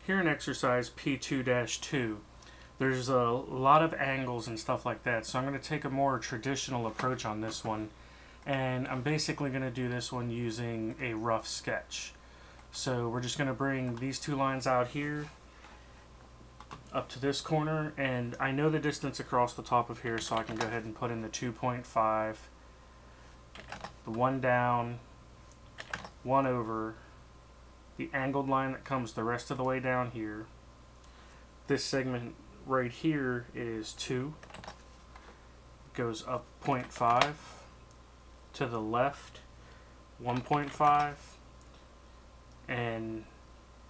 Here in exercise P2-2, there's a lot of angles and stuff like that, so I'm going to take a more traditional approach on this one, and I'm basically going to do this one using a rough sketch. So we're just going to bring these two lines out here up to this corner, and I know the distance across the top of here, so I can go ahead and put in the 2.5, the one down, one over, the angled line that comes the rest of the way down here. This segment right here is 2, goes up 0.5, to the left 1.5, and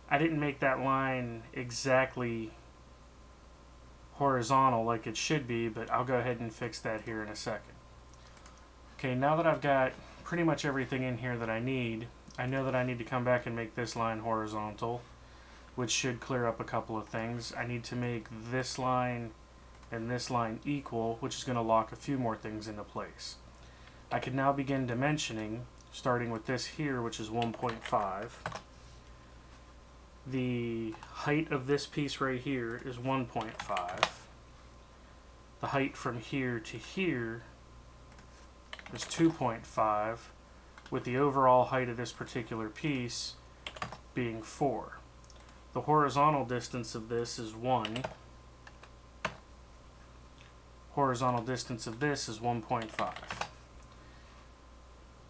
I didn't make that line exactly horizontal like it should be, but I'll go ahead and fix that here in a second. Okay, now that I've got pretty much everything in here that I know that I need to come back and make this line horizontal, which should clear up a couple of things. I need to make this line and this line equal, which is going to lock a few more things into place. I can now begin dimensioning, starting with this here, which is 1.5. The height of this piece right here is 1.5. The height from here to here is 2.5, with the overall height of this particular piece being 4. The horizontal distance of this is 1. Horizontal distance of this is 1.5.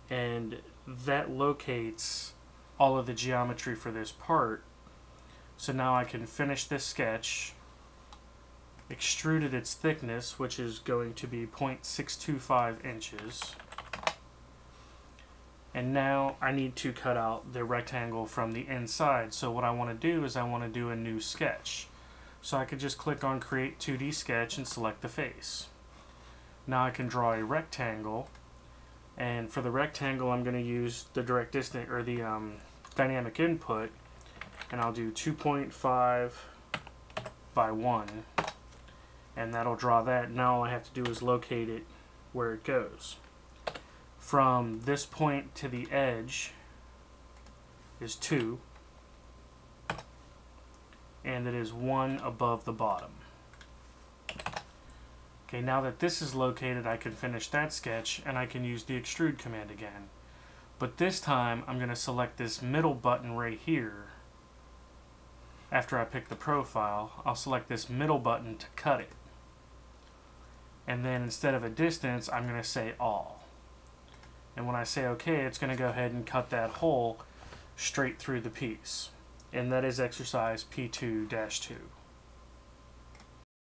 And that locates all of the geometry for this part. So now I can finish this sketch, extruded its thickness, which is going to be 0.625 inches. And now I need to cut out the rectangle from the inside. So what I want to do is I want to do a new sketch. So I could just click on Create 2D Sketch and select the face. Now I can draw a rectangle, and for the rectangle I'm going to use the direct distance, or the dynamic input, and I'll do 2.5 by 1, and that'll draw that. Now all I have to do is locate it where it goes. From this point to the edge is 2, and it is 1 above the bottom. Okay, now that this is located, I can finish that sketch, and I can use the extrude command again. But this time I'm going to select this middle button right here. After I pick the profile, I'll select this middle button to cut it. And then instead of a distance, I'm going to say all. And when I say OK, it's going to go ahead and cut that hole straight through the piece. And that is exercise P2-2.